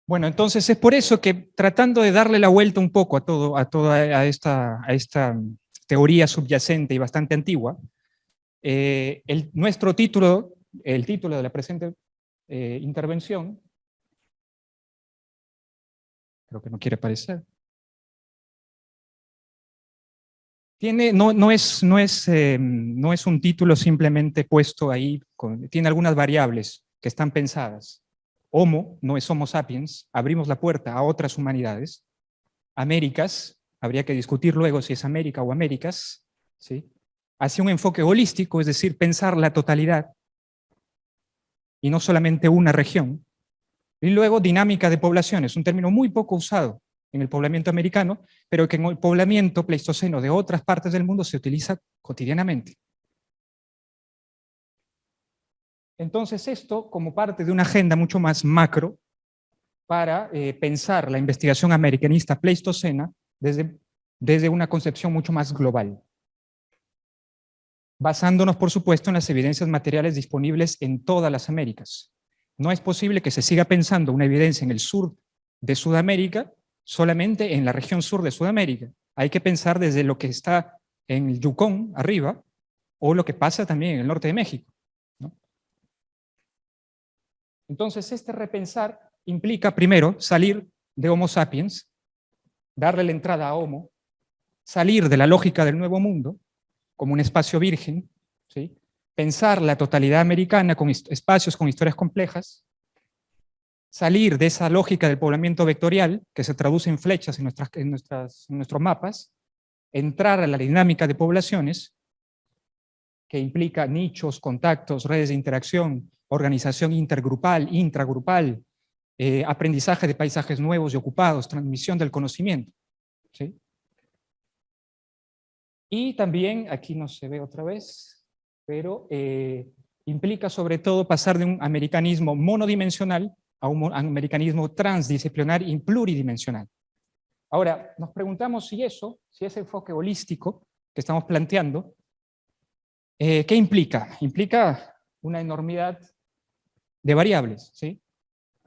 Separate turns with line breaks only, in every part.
Bueno, entonces es por eso que tratando de darle la vuelta un poco a esta teoría subyacente y bastante antigua, nuestro título, el título de la presente intervención, creo que no quiere aparecer, no es un título simplemente puesto ahí, tiene algunas variables que están pensadas. Homo no es Homo sapiens, abrimos la puerta a otras humanidades. Américas, habría que discutir luego si es América o Américas, ¿sí? Hacia un enfoque holístico, es decir, pensar la totalidad y no solamente una región. Y luego dinámica de poblaciones, un término muy poco usado en el poblamiento americano, pero que en el poblamiento pleistoceno de otras partes del mundo se utiliza cotidianamente. Entonces esto como parte de una agenda mucho más macro para pensar la investigación americanista pleistocena desde una concepción mucho más global, basándonos por supuesto en las evidencias materiales disponibles en todas las Américas. No es posible que se siga pensando una evidencia en el sur de Sudamérica solamente en la región sur de Sudamérica. Hay que pensar desde lo que está en el Yukón arriba o lo que pasa también en el norte de México, ¿no? Entonces, este repensar implica primero salir de Homo sapiens, darle la entrada a Homo, salir de la lógica del Nuevo Mundo como un espacio virgen, ¿sí? Pensar la totalidad americana con espacios con historias complejas, salir de esa lógica del poblamiento vectorial, que se traduce en flechas en nuestros mapas, entrar a la dinámica de poblaciones, que implica nichos, contactos, redes de interacción, organización intergrupal, intragrupal, aprendizaje de paisajes nuevos y ocupados, transmisión del conocimiento, ¿sí? Y también, aquí no se ve otra vez, pero implica sobre todo pasar de un americanismo monodimensional a un americanismo transdisciplinar y pluridimensional. Ahora, nos preguntamos si ese enfoque holístico que estamos planteando, ¿qué implica? Implica una enormidad de variables, ¿sí?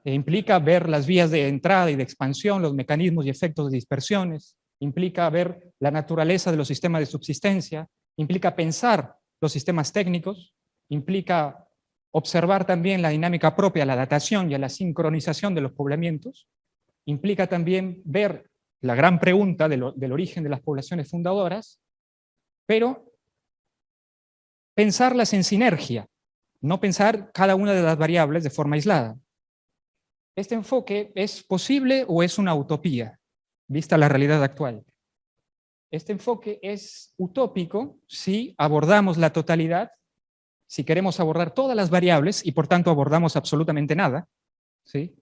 Implica ver las vías de entrada y de expansión, los mecanismos y efectos de dispersiones, implica ver la naturaleza de los sistemas de subsistencia, implica pensar los sistemas técnicos, implica observar también la dinámica propia, la datación y la sincronización de los poblamientos, implica también ver la gran pregunta del origen de las poblaciones fundadoras, pero pensarlas en sinergia, no pensar cada una de las variables de forma aislada. ¿Este enfoque es posible o es una utopía, vista la realidad actual? Este enfoque es utópico si abordamos la totalidad, si queremos abordar todas las variables y por tanto abordamos absolutamente nada, ¿sí?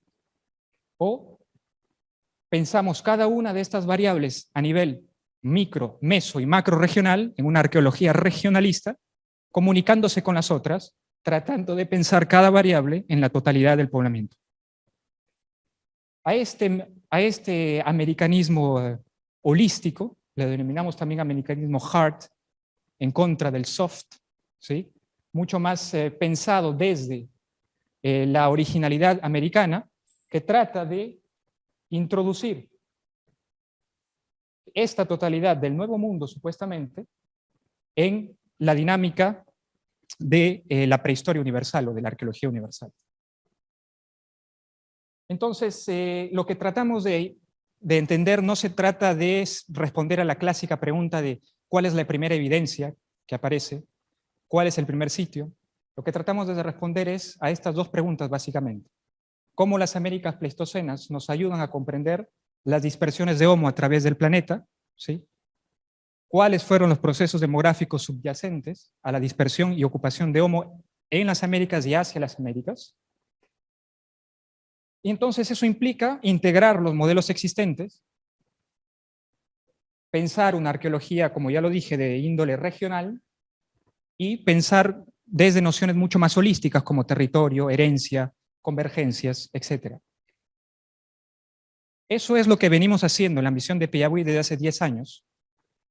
O pensamos cada una de estas variables a nivel micro, meso y macro regional, en una arqueología regionalista, comunicándose con las otras, tratando de pensar cada variable en la totalidad del poblamiento. A este americanismo holístico, le denominamos también americanismo hard, en contra del soft, ¿sí? Mucho más pensado desde la originalidad americana, que trata de introducir esta totalidad del nuevo mundo, supuestamente, en la dinámica de la prehistoria universal o de la arqueología universal. Entonces, lo que tratamos de entender no se trata de responder a la clásica pregunta de cuál es la primera evidencia que aparece, cuál es el primer sitio. Lo que tratamos de responder es a estas dos preguntas básicamente. ¿Cómo las Américas pleistocenas nos ayudan a comprender las dispersiones de Homo a través del planeta? ¿Sí? ¿Cuáles fueron los procesos demográficos subyacentes a la dispersión y ocupación de Homo en las Américas y hacia las Américas? Y entonces eso implica integrar los modelos existentes, pensar una arqueología, como ya lo dije, de índole regional, y pensar desde nociones mucho más holísticas como territorio, herencia, convergencias, etc. Eso es lo que venimos haciendo en la misión de Piauí desde hace 10 años,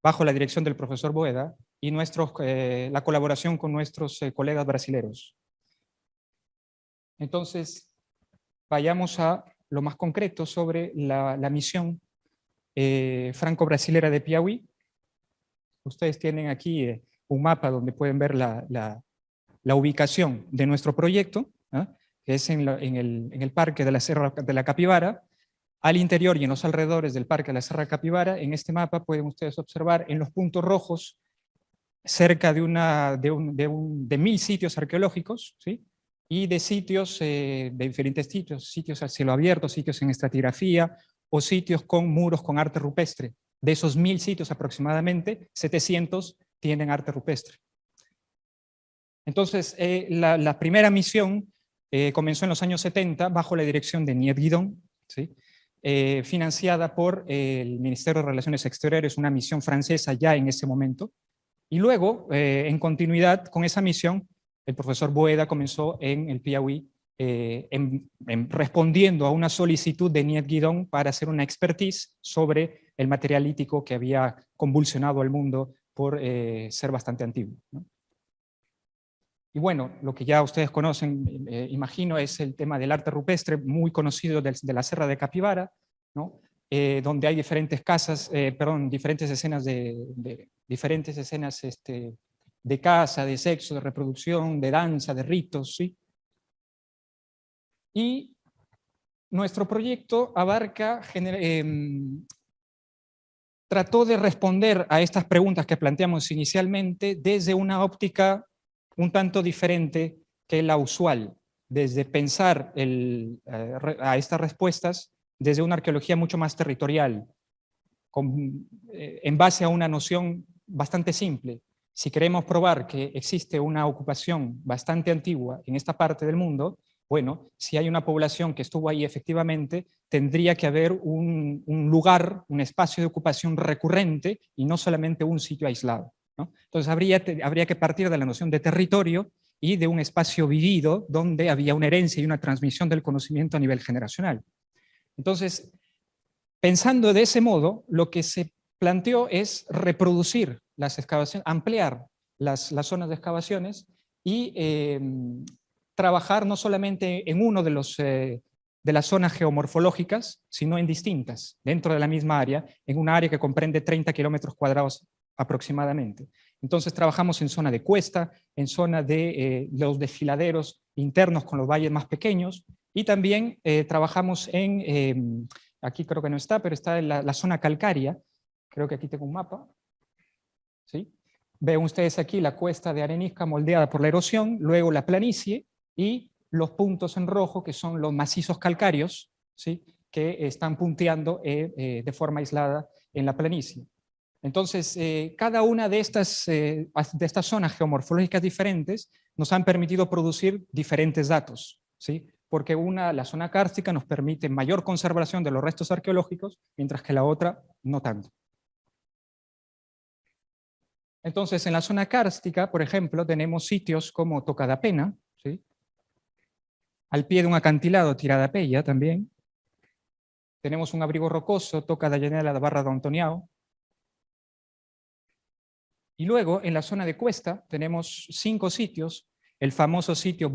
bajo la dirección del profesor Boeda y la colaboración con nuestros colegas brasileños. Entonces, vayamos a lo más concreto sobre la misión franco-brasilera de Piauí. Ustedes tienen aquí un mapa donde pueden ver la ubicación de nuestro proyecto, ¿ah? Que es en el Parque de la Serra de la Capibara. Al interior y en los alrededores del Parque de la Serra Capibara, en este mapa pueden ustedes observar en los puntos rojos cerca de 1000 sitios arqueológicos, ¿sí? Y de sitios, de diferentes sitios al cielo abierto, sitios en estratigrafía o sitios con muros con arte rupestre. De esos 1000 sitios aproximadamente, 700 tienen arte rupestre. Entonces, la primera misión comenzó en los años 70 bajo la dirección de Niet Guidon, ¿sí? Financiada por el Ministerio de Relaciones Exteriores, una misión francesa ya en ese momento. Y luego, en continuidad con esa misión, el profesor Boeda comenzó en el Piauí, respondiendo a una solicitud de Niet Guidon para hacer una expertise sobre el material lítico que había convulsionado al mundo por ser bastante antiguo, ¿no? Y bueno, lo que ya ustedes conocen, imagino, es el tema del arte rupestre, muy conocido de la Serra de Capibara, ¿no? Donde hay diferentes casas, diferentes escenas diferentes escenas de caza, de sexo, de reproducción, de danza, de ritos, ¿sí? Y nuestro proyecto abarca, trató de responder a estas preguntas que planteamos inicialmente desde una óptica un tanto diferente que la usual, desde pensar a estas respuestas desde una arqueología mucho más territorial, en base a una noción bastante simple. Si queremos probar que existe una ocupación bastante antigua en esta parte del mundo, bueno, si hay una población que estuvo ahí efectivamente, tendría que haber un lugar, un espacio de ocupación recurrente y no solamente un sitio aislado, ¿no? Entonces habría que partir de la noción de territorio y de un espacio vivido donde había una herencia y una transmisión del conocimiento a nivel generacional. Entonces, pensando de ese modo, lo que se planteó es reproducir las excavaciones, ampliar las zonas de excavaciones y trabajar no solamente en uno de las zonas geomorfológicas, sino en distintas, dentro de la misma área, en una área que comprende 30 kilómetros cuadrados aproximadamente. Entonces trabajamos en zona de cuesta, en zona de los desfiladeros internos con los valles más pequeños, y también trabajamos en, aquí creo que no está, pero está en la zona calcárea, creo que aquí tengo un mapa, ¿sí? Ven ustedes aquí la cuesta de arenisca moldeada por la erosión, luego la planicie y los puntos en rojo que son los macizos calcáreos, ¿sí? Que están punteando de forma aislada en la planicie. Entonces, cada una de estas zonas geomorfológicas diferentes nos han permitido producir diferentes datos, ¿sí? Porque la zona kárstica nos permite mayor conservación de los restos arqueológicos, mientras que la otra no tanto. Entonces, en la zona kárstica, por ejemplo, tenemos sitios como Tocadapena, ¿sí? Al pie de un acantilado, Tiradapella también. Tenemos un abrigo rocoso, Toca da Llanela da Barra do Antoniao. Y luego, en la zona de cuesta, tenemos 5 sitios. El famoso sitio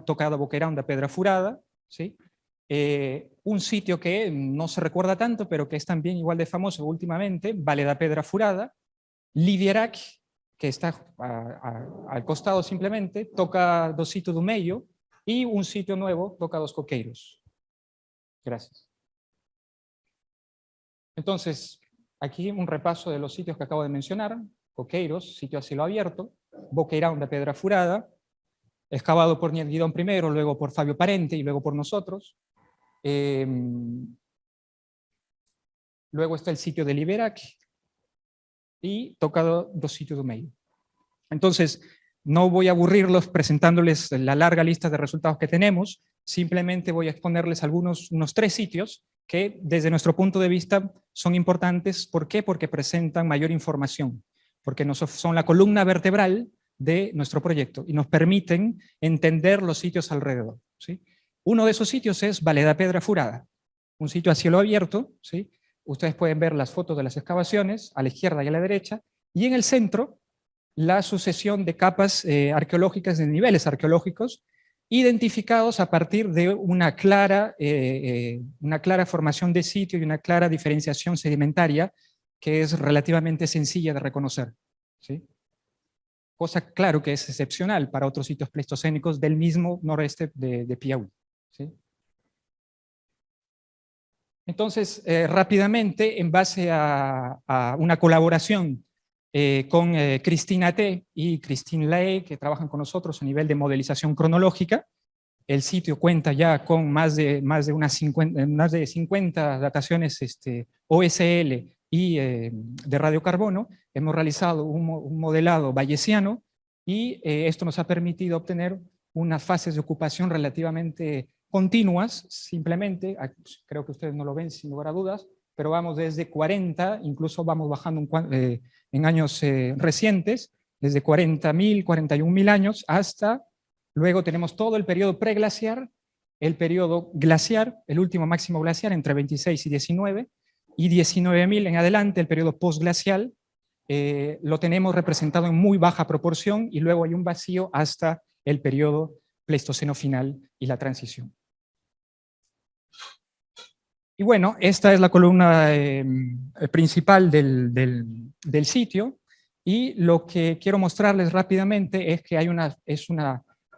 Tocado Boqueirão da Pedra Furada, ¿sí? Un sitio que no se recuerda tanto, pero que es también igual de famoso últimamente, Vale da Pedra Furada. Livierac, que está al costado simplemente, Toca do Sito do Meio, y un sitio nuevo, Toca dos Coqueiros. Gracias. Entonces, aquí un repaso de los sitios que acabo de mencionar. Coqueiros, sitio a cielo abierto, Boqueirão da Pedra Furada, excavado por Niet Guidon primero, luego por Fabio Parente y luego por nosotros. Luego está el sitio de Liberac y Tocado do Sítio do Meio. Entonces, no voy a aburrirlos presentándoles la larga lista de resultados que tenemos, simplemente voy a exponerles unos 3 sitios que desde nuestro punto de vista son importantes. ¿Por qué? Porque presentan mayor información, porque son la columna vertebral de nuestro proyecto y nos permiten entender los sitios alrededor, ¿sí? Uno de esos sitios es Vale da Pedra Furada, un sitio a cielo abierto, ¿sí? Ustedes pueden ver las fotos de las excavaciones a la izquierda y a la derecha, y en el centro la sucesión de capas arqueológicas, de niveles arqueológicos, identificados a partir de una clara formación de sitio y una clara diferenciación sedimentaria que es relativamente sencilla de reconocer, ¿sí? Cosa, claro, que es excepcional para otros sitios pleistocénicos del mismo noreste de Piauí, ¿sí? Entonces, rápidamente, en base a una colaboración con Cristina T. y Christine Ley, que trabajan con nosotros a nivel de modelización cronológica, el sitio cuenta ya con más de 50 dataciones OSL y de radiocarbono. Hemos realizado un modelado bayesiano y esto nos ha permitido obtener unas fases de ocupación relativamente continuas, simplemente, creo que ustedes no lo ven sin lugar a dudas, pero vamos desde 40, incluso vamos bajando en años recientes, desde 40.000, 41.000 años hasta. Luego tenemos todo el periodo preglaciar, el periodo glaciar, el último máximo glaciar entre 26 y 19, y 19.000 en adelante, el periodo postglacial, lo tenemos representado en muy baja proporción, y luego hay un vacío hasta el periodo Pleistoceno final y la transición. Y bueno, esta es la columna principal del sitio, y lo que quiero mostrarles rápidamente es que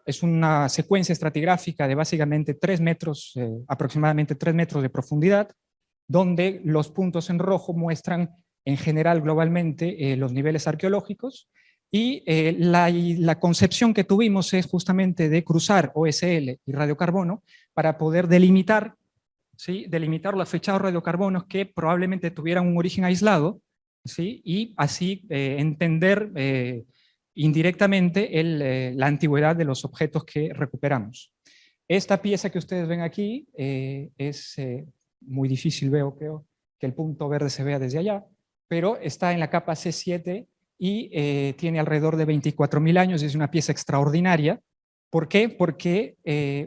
es una secuencia estratigráfica de básicamente 3 metros, aproximadamente 3 metros de profundidad, donde los puntos en rojo muestran en general globalmente los niveles arqueológicos, y la concepción que tuvimos es justamente de cruzar OSL y radiocarbono para poder delimitar, ¿sí? Delimitar los fechados radiocarbonos que probablemente tuvieran un origen aislado, ¿sí? Y así entender indirectamente la antigüedad de los objetos que recuperamos. Esta pieza que ustedes ven aquí es muy difícil, creo que el punto verde se vea desde allá, pero está en la capa C7 y tiene alrededor de 24.000 años, y es una pieza extraordinaria. ¿Por qué? Porque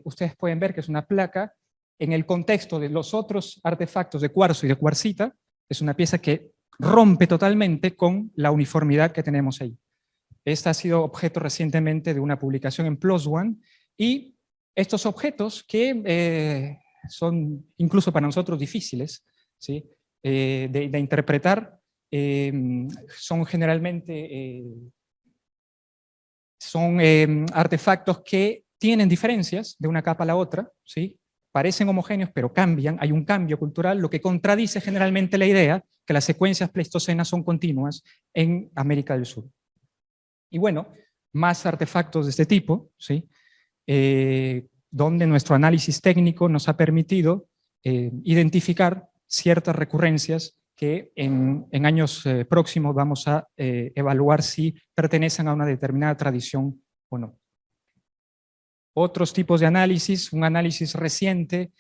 ustedes pueden ver que es una placa en el contexto de los otros artefactos de cuarzo y de cuarcita. Es una pieza que rompe totalmente con la uniformidad que tenemos ahí. Esta ha sido objeto recientemente de una publicación en PLOS ONE, y estos objetos que son incluso para nosotros difíciles, ¿sí? de interpretar, son generalmente artefactos que tienen diferencias de una capa a la otra, ¿sí? Parecen homogéneos pero cambian, hay un cambio cultural, lo que contradice generalmente la idea que las secuencias pleistocenas son continuas en América del Sur. Y bueno, más artefactos de este tipo, ¿sí? Donde nuestro análisis técnico nos ha permitido identificar ciertas recurrencias que en años próximos vamos a evaluar si pertenecen a una determinada tradición o no. Otros tipos de análisis, un análisis reciente,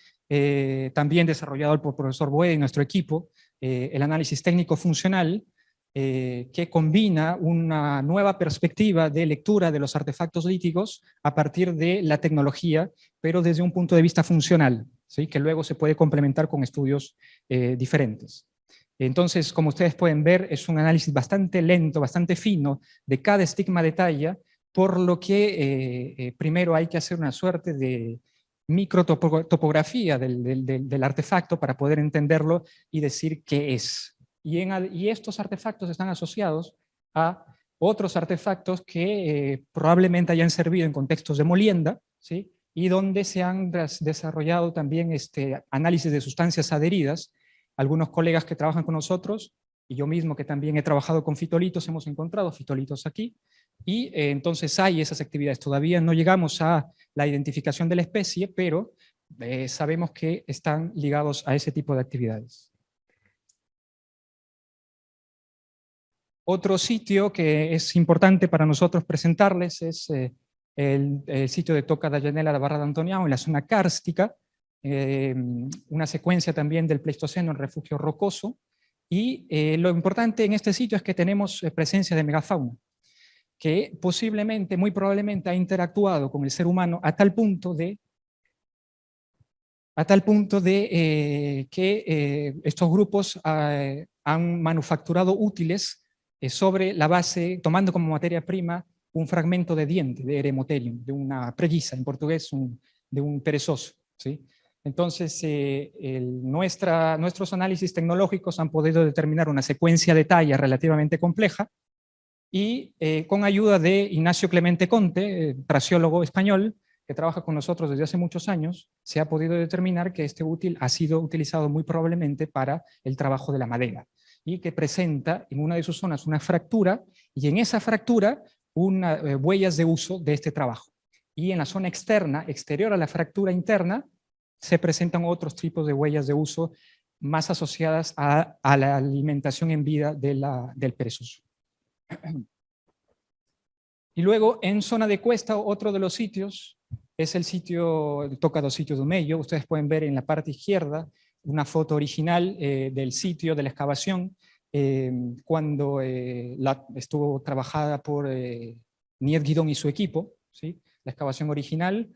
también desarrollado por el profesor Boed y nuestro equipo, el análisis técnico funcional, que combina una nueva perspectiva de lectura de los artefactos líticos a partir de la tecnología, pero desde un punto de vista funcional, ¿sí? Que luego se puede complementar con estudios diferentes. Entonces, como ustedes pueden ver, es un análisis bastante lento, bastante fino de cada estigma de talla, por lo que primero hay que hacer una suerte de microtopografía del artefacto para poder entenderlo y decir qué es. Y estos artefactos están asociados a otros artefactos que probablemente hayan servido en contextos de molienda, ¿sí? Y donde se han desarrollado también análisis de sustancias adheridas. Algunos colegas que trabajan con nosotros, y yo mismo que también he trabajado con fitolitos, hemos encontrado fitolitos aquí, y entonces hay esas actividades. Todavía no llegamos a la identificación de la especie, pero sabemos que están ligados a ese tipo de actividades. Otro sitio que es importante para nosotros presentarles es el sitio de Toca da Llanela de Barra de Antoniao, en la zona kárstica, una secuencia también del Pleistoceno en refugio rocoso, y lo importante en este sitio es que tenemos presencia de megafauna, que posiblemente, muy probablemente ha interactuado con el ser humano a tal punto de que estos grupos han manufacturado útiles sobre la base, tomando como materia prima un fragmento de diente de Eremotherium, de una preguiza, en portugués, de un perezoso, ¿sí? Entonces, nuestros análisis tecnológicos han podido determinar una secuencia de talla relativamente compleja, y con ayuda de Ignacio Clemente Conte, traciólogo español, que trabaja con nosotros desde hace muchos años, se ha podido determinar que este útil ha sido utilizado muy probablemente para el trabajo de la madera, y que presenta en una de sus zonas una fractura, y en esa fractura huellas de uso de este trabajo. Y en la zona externa, exterior a la fractura interna, se presentan otros tipos de huellas de uso más asociadas a la alimentación en vida del perezoso. Y luego, en zona de cuesta, otro de los sitios es el sitio, el Toca do Sítio do Meio. Ustedes pueden ver en la parte izquierda una foto original del sitio, de la excavación, cuando estuvo trabajada por Niet Guidón y su equipo, ¿sí? La excavación original,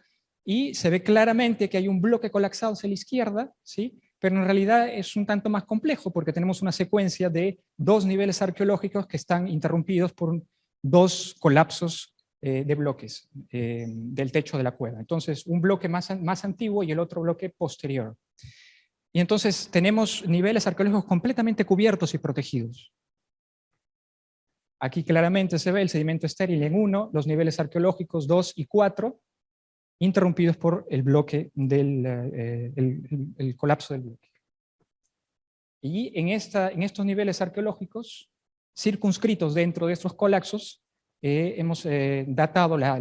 y se ve claramente que hay un bloque colapsado hacia la izquierda, ¿sí? Pero en realidad es un tanto más complejo, porque tenemos una secuencia de dos niveles arqueológicos que están interrumpidos por dos colapsos de bloques del techo de la cueva. Entonces, un bloque más antiguo y el otro bloque posterior. Y entonces tenemos niveles arqueológicos completamente cubiertos y protegidos. Aquí claramente se ve el sedimento estéril en 1, los niveles arqueológicos 2 y 4, interrumpidos por el bloque el colapso del bloque. Y en estos niveles arqueológicos, circunscritos dentro de estos colapsos, hemos datado los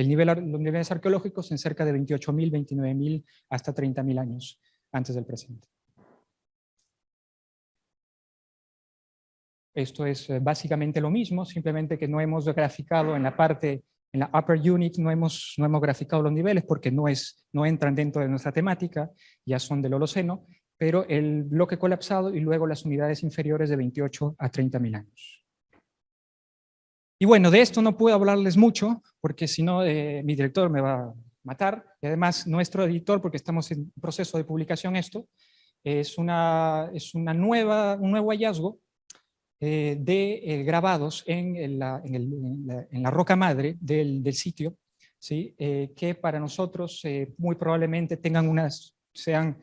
niveles arqueológicos en cerca de 28.000, 29.000 hasta 30.000 años antes del presente. Esto es básicamente lo mismo, simplemente que no hemos graficado en la parte, en la upper unit, no hemos graficado los niveles porque no entran dentro de nuestra temática, ya son del Holoceno, pero el bloque colapsado y luego las unidades inferiores de 28 a 30.000 años. Y bueno, de esto no puedo hablarles mucho, porque si no mi director me va a matar, y además nuestro editor, porque estamos en proceso de publicación esto, es un nuevo hallazgo de grabados en la roca madre del sitio, ¿sí? Que para nosotros muy probablemente sean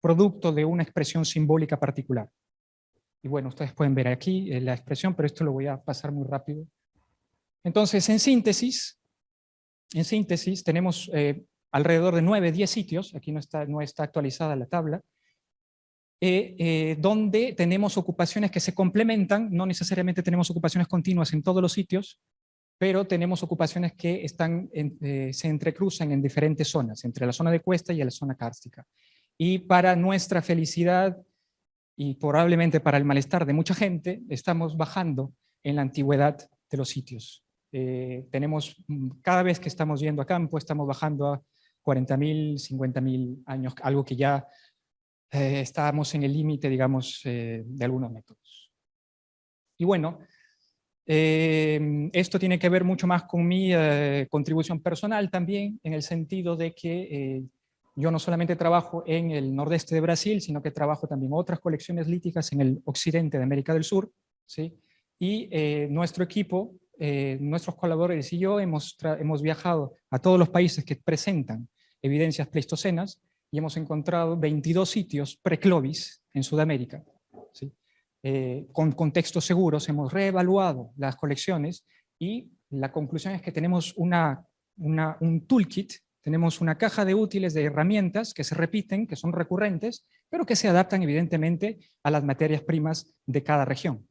producto de una expresión simbólica particular. Y bueno, ustedes pueden ver aquí la expresión, pero esto lo voy a pasar muy rápido. Entonces, en síntesis tenemos alrededor de 9, 10 sitios, aquí no está actualizada la tabla, donde tenemos ocupaciones que se complementan, no necesariamente tenemos ocupaciones continuas en todos los sitios, pero tenemos ocupaciones que se entrecruzan en diferentes zonas, entre la zona de cuesta y la zona kárstica. Y para nuestra felicidad, y probablemente para el malestar de mucha gente, estamos bajando en la antigüedad de los sitios. Cada vez que estamos yendo a campo, estamos bajando a 40.000, 50.000 años, algo que ya estamos en el límite, digamos, de algunos métodos. Y bueno, esto tiene que ver mucho más con mi contribución personal también, en el sentido de que yo no solamente trabajo en el nordeste de Brasil, sino que trabajo también en otras colecciones líticas en el occidente de América del Sur, ¿sí? Y nuestro equipo, nuestros colaboradores y yo hemos viajado a todos los países que presentan evidencias pleistocenas y hemos encontrado 22 sitios pre-Clovis en Sudamérica, ¿sí? Con contextos seguros hemos reevaluado las colecciones y la conclusión es que tenemos un toolkit, tenemos una caja de útiles de herramientas que se repiten, que son recurrentes, pero que se adaptan evidentemente a las materias primas de cada región.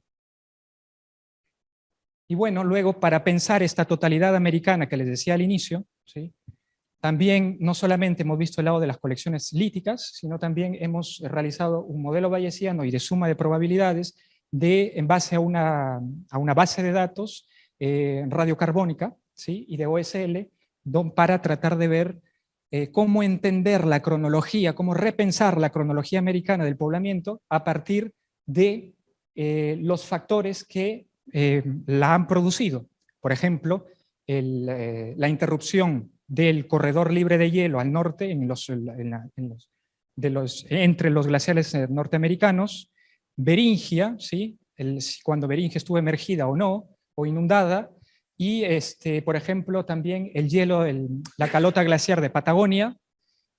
Y bueno, luego para pensar esta totalidad americana que les decía al inicio, ¿sí? También no solamente hemos visto el lado de las colecciones líticas, sino también hemos realizado un modelo bayesiano y de suma de probabilidades en base a una base de datos radiocarbónica, ¿sí? Y de OSL, para tratar de ver cómo entender la cronología, cómo repensar la cronología americana del poblamiento a partir de los factores que la han producido. Por ejemplo, la interrupción del corredor libre de hielo al norte, entre los glaciares norteamericanos, Beringia, ¿sí? cuando Beringe estuvo emergida o no, o inundada, y por ejemplo también el hielo, la calota glaciar de Patagonia,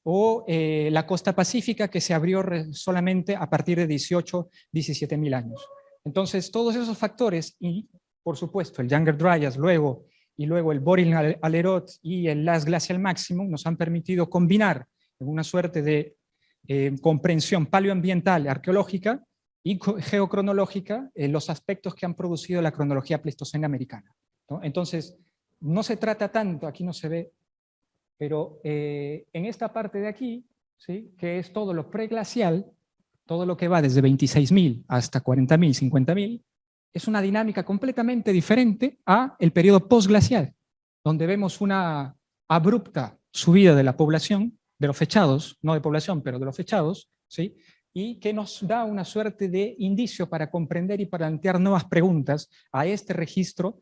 o la costa pacífica que se abrió solamente a partir de 18, 17 mil años. Entonces todos esos factores, y por supuesto el Younger Dryas y luego el Boreal Alerot y el Last Glacial Maximum nos han permitido combinar en una suerte de comprensión paleoambiental, arqueológica y geocronológica los aspectos que han producido la cronología pleistocena americana, ¿no? Entonces, no se trata tanto, aquí no se ve, pero en esta parte de aquí, ¿sí?, que es todo lo preglacial, todo lo que va desde 26.000 hasta 40.000, 50.000, es una dinámica completamente diferente a el periodo postglacial, donde vemos una abrupta subida de la población, de los fechados, no de población, pero de los fechados, ¿sí?, y que nos da una suerte de indicio para comprender y plantear nuevas preguntas a este registro,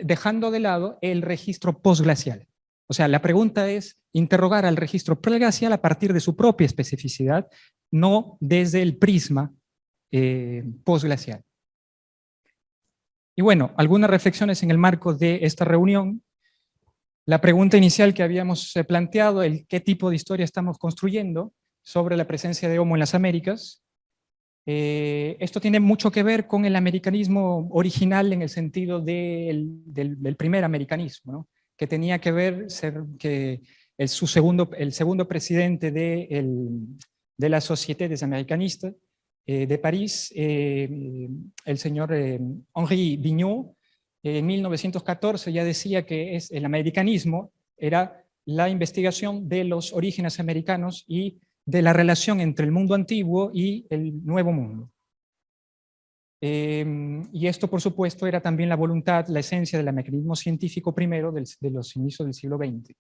dejando de lado el registro postglacial. O sea, la pregunta es interrogar al registro preglacial a partir de su propia especificidad, no desde el prisma postglacial. Y bueno, algunas reflexiones en el marco de esta reunión. La pregunta inicial que habíamos planteado, el qué tipo de historia estamos construyendo sobre la presencia de Homo en las Américas. Esto tiene mucho que ver con el americanismo original en el sentido del primer americanismo, ¿no?, que tenía que ver que el segundo presidente de la Société des Americanistes de París, el señor Henri Vignot, en 1914 ya decía que el americanismo era la investigación de los orígenes americanos y de la relación entre el mundo antiguo y el nuevo mundo. Y esto, por supuesto, era también la voluntad, la esencia del americanismo científico primero de los inicios del siglo XX.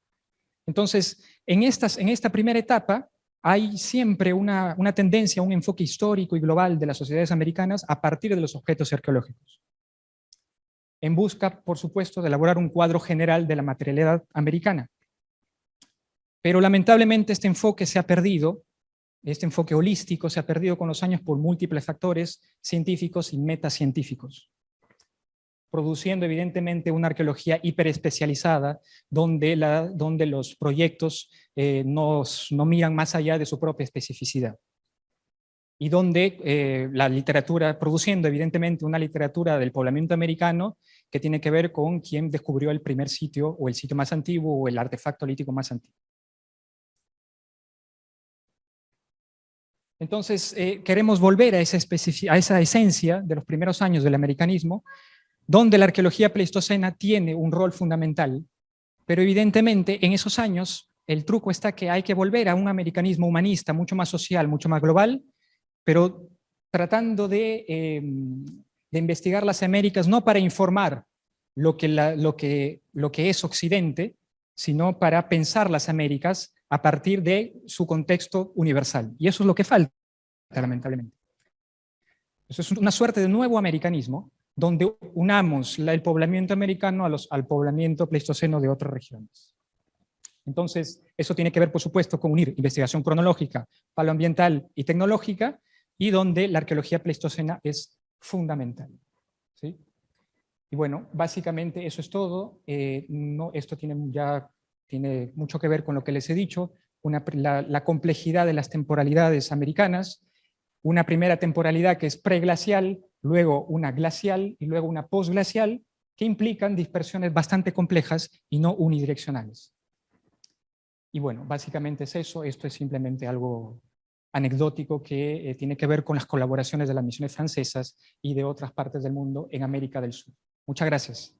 Entonces, en esta primera etapa hay siempre una tendencia, un enfoque histórico y global de las sociedades americanas a partir de los objetos arqueológicos, en busca, por supuesto, de elaborar un cuadro general de la materialidad americana. Pero lamentablemente este enfoque se ha perdido. Este enfoque holístico se ha perdido con los años por múltiples factores científicos y metacientíficos, produciendo evidentemente una arqueología hiperespecializada donde los proyectos no miran más allá de su propia especificidad. Y donde la literatura, produciendo evidentemente una literatura del poblamiento americano que tiene que ver con quién descubrió el primer sitio, o el sitio más antiguo, o el artefacto lítico más antiguo. Entonces, queremos volver a esa esencia de los primeros años del americanismo, donde la arqueología pleistocena tiene un rol fundamental, pero evidentemente en esos años el truco está que hay que volver a un americanismo humanista, mucho más social, mucho más global, pero tratando de investigar las Américas no para informar lo que es Occidente, sino para pensar las Américas a partir de su contexto universal. Y eso es lo que falta, lamentablemente. Eso es una suerte de nuevo americanismo, donde unamos el poblamiento americano al poblamiento pleistoceno de otras regiones. Entonces, eso tiene que ver, por supuesto, con unir investigación cronológica, paleoambiental y tecnológica, y donde la arqueología pleistocena es fundamental, ¿sí? Y bueno, básicamente eso es todo. Esto tiene mucho que ver con lo que les he dicho, la complejidad de las temporalidades americanas, una primera temporalidad que es preglacial, luego una glacial y luego una postglacial, que implican dispersiones bastante complejas y no unidireccionales. Y bueno, básicamente es eso. Esto es simplemente algo anecdótico que tiene que ver con las colaboraciones de las misiones francesas y de otras partes del mundo en América del Sur. Muchas gracias.